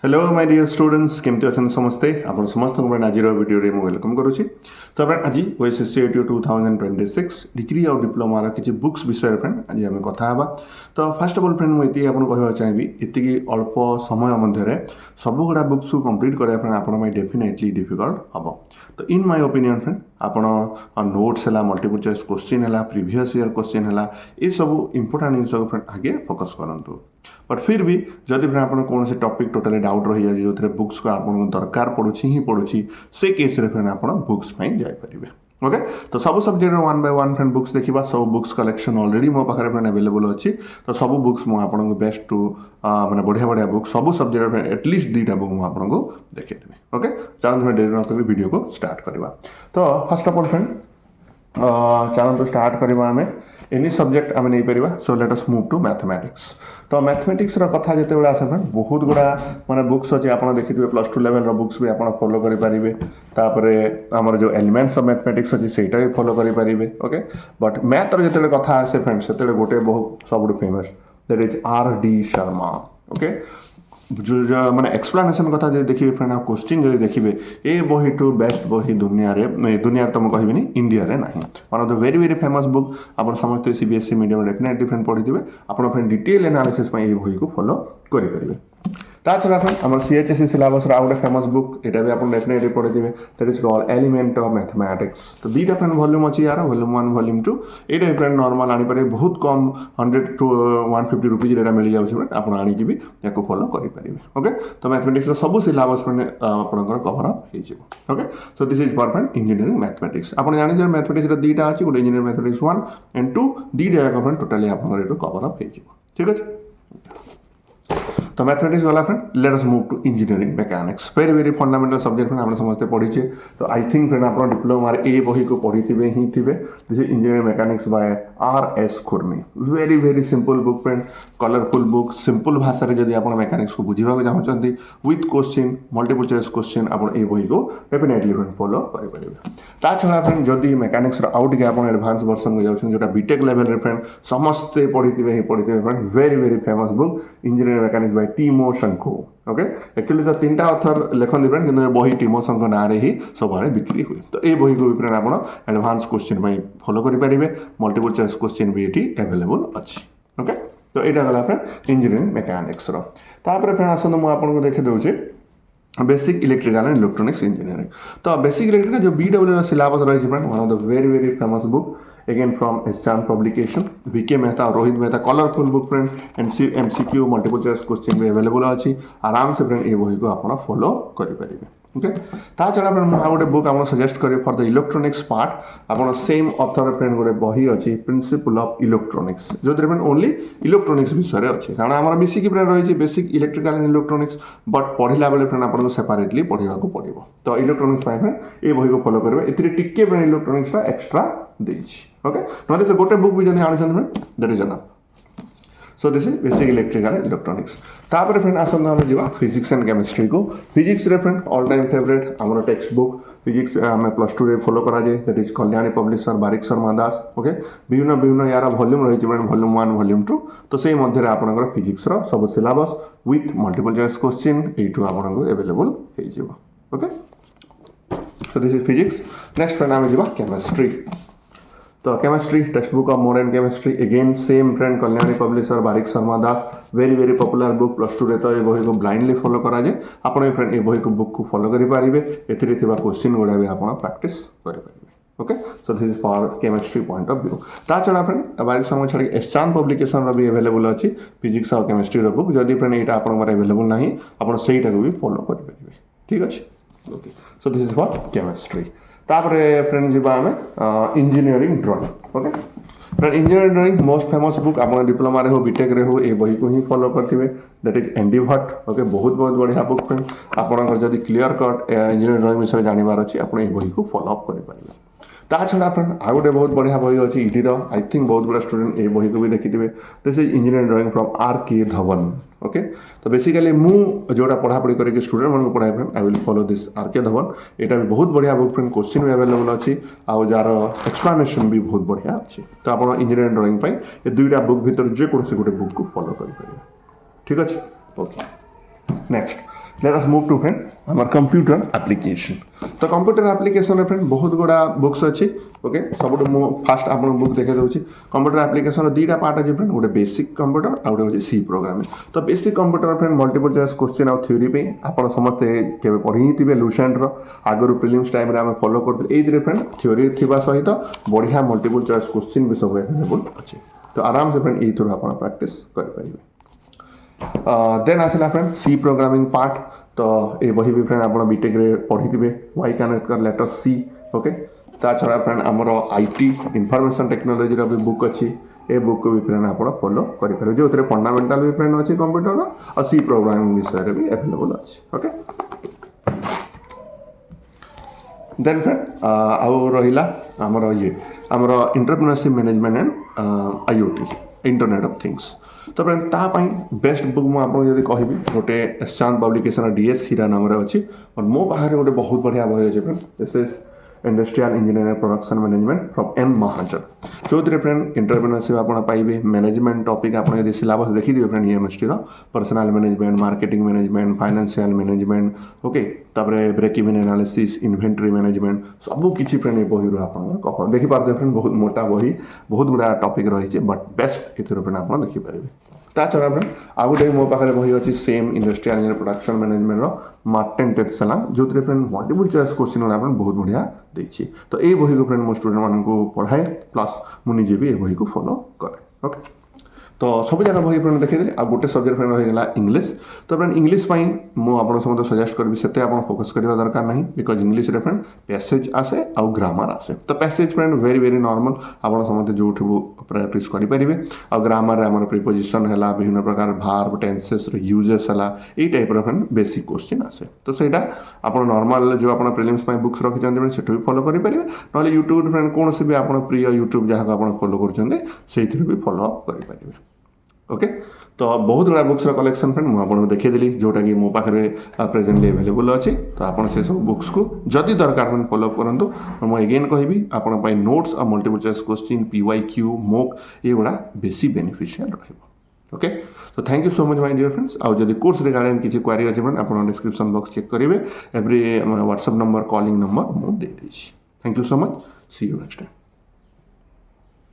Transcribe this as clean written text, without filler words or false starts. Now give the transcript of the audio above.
Hello my dear students केमती अच्छा समस्ते आप समस्त आज वीडियो रे वेलकम करुच्ची तो आज ओएसएससी 2026 डिग्री और डिप्लोमा किसी बुक्स विषय फ्रेंड आज आम कथा तो फास्ट ऑफ ऑल फ्रेंड मुझे आपको कहना चाहिए इतनी अल्प समय मध्य सब गुड़ा बुक्स को कंप्लीट करने आप डेफिनेटली डिफिकल्ट हम तो इन माय ओपिनियन फ्रेंड आप नोट्स है मल्टीपल चॉइस क्वेश्चन है प्रीवियस ईयर क्वेश्चन है ये सब इंपोर्टेंट जिन फ्रेंड आगे फोकस करूँ बट फिर भी जदि फ्रेंड आप कौन से टॉपिक टोटली डाउट रही जाए जो बुक्स को आपको दरकार पड़ुछि ही पड़ुछि से केस रे फ्रेंड आप बुक्स पर जापर ओके तो सब subject one by one friend books देखा सब बुक्स कलेक्शन ऑलरेडी मो पाखे फ्रेंड अवेलेबल अच्छी तो सब बुक्स मुझे बेस्ट टू माने बढ़िया बढ़िया बुक सब सब्जेक्ट फ्रेंड एटलिस्ट दुईटा बुक मुझे आपको देखिए ओके चलो डेरी न वीडियो को स्टार्ट करवा तो फर्स्ट ऑफ ऑल फ्रेंड चलते स्टार्ट करवा आम एनी सब्जेक्ट आम नहीं पार so let us move to mathematics तो मैथमेटिक्स कथा जिते बड़े आसे फ्रेंड बहुत गुड़ा माने बुक्स अच्छे आप देखिए प्लस टू लेवल बुक्स भी आप फॉलो करेंगे तापर आमर जो एलिमेंट्स ऑफ मैथमेटिक्स अच्छी सेटा भी फॉलो करेंगे ओके बट मैथ जो कथा आसे फ्रेंड से गोटे बहुत सब famous that is R.D. Sharma okay जो माने एक्सप्लेनेशन कथा जो देखिए फ्रेंड आप क्वेश्चन जो देखिए ए बही टू बेस्ट बही दुनिया रे दुनिया तो मुझे कहबी इंडिया रे नहीं one of the very very famous book आप समस्त सीबीएसई मीडियम डेफिनेटली फ्रेंड पढ़ी थे आप फ्रेंड डिटेल एनालिसिस ये बही को फॉलो करेंगे ताछड़ा फ्रेंड आम सीएचएसई सिलेबस आउटे फेमस बुक यहाँ भी आप डेफिनेटली पढ़ी थे that is called element of mathematics तो दुईटा फ्रेंड वॉल्यूम अच्छी यार वॉल्यूम 1 वॉल्यूम 2 ये फ्रेंड नॉर्मल आनीपर बहुत कम 100 to 150 रुपीज मिल जाए फ्रेंड आप आनिकी भी या फॉलो करेंगे ओके तो मैथमेटिक्स सब सिलेबस फ्रेंड आपंकर कवर अप हो okay so this is for friend engineering mathematics आप जानी मैथमेटिक्स दुईटा अच्छी गोटे इंजीनियरिंग मैथमेटिक्स 1 and 2 दुईटा जाक फ्रेंड टोटाली आप कवर अप हो ठीक अच्छे तो मैथमेटिक्स वाला friend let us move to engineering mechanics very very fundamental subject friend आपने समझते पढ़ीचे तो आई थिंक फ्रेंड आप डिप्लोमा ए बही को पढ़ी ही थे this is engineering mechanics by R.S. Khurmi very very simple book friend colourful book simple भाषा जब आप मैकेनिक्स को बुझा चाहते with question multiple choice question आप बही को डेफिनेटली फ्रेंड फॉलो करेंगे छड़ा फ्रेंड जदि मैकेनिक्स आउ टे आप एडवांस वर्सन को जो बीटेक लेवल फ्रेंड समस्ते पढ़ी थे friend very very famous book engineering mechanics by Timoshenko okay actually तो 3टा ऑथर लिखती फ्रेंड कि बही टीमो शंको ना ही सब बिक्री हुए तो ये बही को भी फ्रेंड आप एडवांस क्वेश्चन फॉलो करेंगे मल्टीपल चॉइस क्वेश्चन भी ये अवेलेबल अच्छी ओके तो यहाँ गला फ्रेंड इंजीनियरिंग मैकेनिक्स फ्रेंड आसतु मुझे आपको देखी दूसरी basic electrical and electronics engineering तो बेसिक इलेक्ट्रिकल जो BW सिलेबस रही friend one of the very very famous book again from एसचान publication VK Mehta Rohit Mehta colourful book friend MCQ multiple choice question भी available अच्छी आराम से फ्रेंड ये बही को आप फॉलो करेंगे ओके छड़ा फ्रेंड मुझे गोटे बुक आप सजेस्ट करें फॉर द इलेक्ट्रॉनिक्स पार्ट आप सेम ऑथर फ्रेंड गोटे बही अच्छी प्रिंसिपल ऑफ इलेक्ट्रॉनिक्स जो फ्रेंड ओनली इलेक्ट्रॉनिक्स विषय अच्छे कारण आम मिसिकी फ्रेंड रही basic electrical and electronics but पढ़ला बेले फ्रेंड आपको सेपरेटली पढ़ा पड़ो तो इलेक्ट्रॉनिक्स फ्रेंड ये बही को फॉलो करेंगे ये टिके फ्रेंड इलेक्ट्रॉनिक्स एक्स्ट्रा देछि ओके नॉलेज गोटे बुक भी जब आनी friend that is enough so this is basic electrical and electronics तापर फ्रेंड आसत आम जा फिजिक्स एंड केमिस्ट्री को फिजिक्स रे फ्रेंड ऑल टाइम फेवरेट आम टेक्स्ट बुक फिजिक्स आम प्लस 2 रे फॉलो कराए that is Kalyani publisher Barik Sharma Das okay विभिन्न विभिन्न यार वॉल्यूम रही फ्रेंड वॉल्यूम 1 वॉल्यूम 2 तो से मध्य आपंकर फिजिक्स सब syllabus with multiple choice question you आपको अवेलेबल हो okay so this is physics next friend आम जा केमिस्ट्री तो chemistry text book of modern chemistry again same friend Kalyani publisher Barik Sharma Das very very popular book plus 2 रे तो ये बही को ब्लाइंडली फॉलो कराए आप फ्रेंड ये बही को बुक को फॉलो करेंगे ए क्वेश्चन गुड़ा भी आप प्रैक्टिस करेंगे okay so this is for chemistry point of view छड़ा फ्रेंड बारिक शर्मा छाड़ी एसचान पब्लिकेशन भी अवेलेबल अच्छी फिजिक्स और केमिस्ट्री बुक जदि फ्रेंड यहाँ आप अवेलेबल ना आप भी फॉलो करेंगे ठीक अच्छे okay so this is for chemistry Thapar friend जी आम engineering drawing okay friend engineering drawing most famous book आप डिप्लोमा रे हो बीटेक रे हो ये बही को ही फॉलो करेंगे that is ND Bhatt okay बहुत बहुत बढ़िया बुक फ्रेंड आपंकर जब क्लीयर कट इंजीनियरिंग ड्राइंग विषय जानवर अच्छी आप बही को फॉलो अप करेंगे छड़ा फ्रेंड आ गोटे बहुत बढ़िया बही अच्छी इडीर आई थिंक बहुत गुड़ा स्टूडेंट ये बही को भी देखी थे this is engineering drawing from R.K. Dhawan okay तो बेसिकली जोटा पढ़ापढ़ी करके स्टूडेंट मन को पढ़ाई friend I will follow this R.K. Dhawan यहाँ भी बहुत बढ़िया बुक फ्रेंड क्वेश्चन भी अवेलेबल अच्छी आउ जार एक्सप्लेनेशन भी बहुत बढ़िया अच्छी तो आप इंजीनियरिंग ड्राइंग ये दुईटा बुक भर जेकोसी गोटे बुक को फॉलो करेंगे ठीक अच्छे okay next let us move to friend आमर कंप्यूटर एप्लिकेशन। तो कंप्यूटर एप्लिकेशन फ्रेंड बहुत गुड़ा बुक्स अच्छी ओके सब फास्ट आप बुक देखे दूसरी कंप्यूटर एप्लिकेशन दुईटा पार्ट अच्छे फ्रेंड गोटे बेसिक कंप्यूटर आउ गए सी प्रोग्रामिंग। तो basic computer friend multiple choice question आउ थ्योरी पे आप समस्ते केवे पढ़ी थे लुसेंट आगुरी प्रिलिम्स टाइम रे आम फॉलो करते ये फ्रेंड थ्योरी थी सहित बढ़िया मल्टीपल चॉइस क्वेश्चन भी सब अवेलेबल अच्छे। तो आराम से फ्रेंड ये आप प्रैक्टिस करेंगे। देन आसला फ्रेंड सी प्रोग्रामिंग पार्ट। तो ये बही भी फ्रेंड आप बीटेक रे पढ़ी थे वाई कनेक्ट कर लेटर सी ओके। ता छड़ा फ्रेंड आमर आईटी इनफॉरमेशन टेक्नोलॉजी भी बुक अच्छी ए बुक को भी फ्रेंड आप फॉलो करेंगे जो फंडामेंटाल भी फ्रेंड अच्छी कंप्यूटर और सी प्रोग्रामिंग विषय भी अवेलेबल अच्छे ओके। देन फ्रेंड आउ रहिला आमर ये आमर entrepreneurship management and IoT internet of things. तो फ्रेंड तापाई बेस्ट बुक मुझे आपको कहि गोटे एसचान पब्लिकेशन डीएस हीरा नाम अच्छी और मो पाखे गोटे बहुत बढ़िया बही अच्छे friend this is industrial engineering production management from M Mahajan जो फ्रेंड एंटरप्रेन्योरशिप आप पाइबे मैनेजमेंट टॉपिक आप सिलेबस देखिए फ्रेंड ईएमएसटी personal management marketing management financial management okay तापर break even analysis inventory management सब किसी फ्रेंड ये बही आप देखिपारे फ्रेंड बहुत मोटा बही बहुत गुड़ा टॉपिक रही बट बेस्ट ये फ्रेंड आप देखिपारे। ता छड़ा फ्रेंड आउ गोटे मो पाखे बही अच्छी same industrial engineer production management Martand Telsang जो फ्रेंड मल्टीपल चॉइस क्वेश्चन बहुत बढ़िया देछि। तो ये बही को फ्रेंड मो स्टूडेंट मानू पढ़ाए प्लस मुझे भी ये बही को फॉलो करे ओके। तो सब जगह बही फ्रेंड देखिए आ गोटे सब्जेक्ट फ्रेंड रहीगला इंग्लिश। तो फ्रेंड इंग्लिश मुझे समझ सजेस्ट करी से आप फोकस करवा दरकार नहीं बिकज इंग्लिश रे फ्रेंड पैसेज आसे आउ ग्रामर आसे। तो passage friend very very normal आप समझते जो प्रैक्टिस करेंगे आ ग्रामर आम प्रिपोजिशन है विभिन्न प्रकार भार्ब टेंसेस यूजेस है ये टाइप फ्रेंड बेसिक क्वेश्चन आसे। तो सहीटा आप नॉर्मल जो आप प्रिलिम्स बुक्स रखिंट से भी फॉलो करेंगे ना यूट्यूब फ्रेंड कौन भी आप प्रिय यूट्यूब जहाँ आप फॉलो कर भी फॉलो अप करेंगे ओके। तो बहुत गुड़ा बुक्स कलेक्शन फ्रेंड मुझे देखीदी जोटा कि मो पाखे प्रेजेंटली अवेलेबल अच्छी। तो आप से सब बुक्स को जदि दरकार फ्रेंड फॉलो करूँ मुझे एगेन कहि आप नोट्स और multiple choice question PYQ mock ये गुड़ा बेसी बेनिफिशियल रहिबो ओके। तो thank you so much my dear friends. आउ जदि कोर्स रिगार्डिंग किसी क्वेरी अच्छे फ्रेंड आप डिस्क्रिप्शन बॉक्स चेक करेंगे every WhatsApp number calling number मुझे दे देछि। Thank you so much see you next time.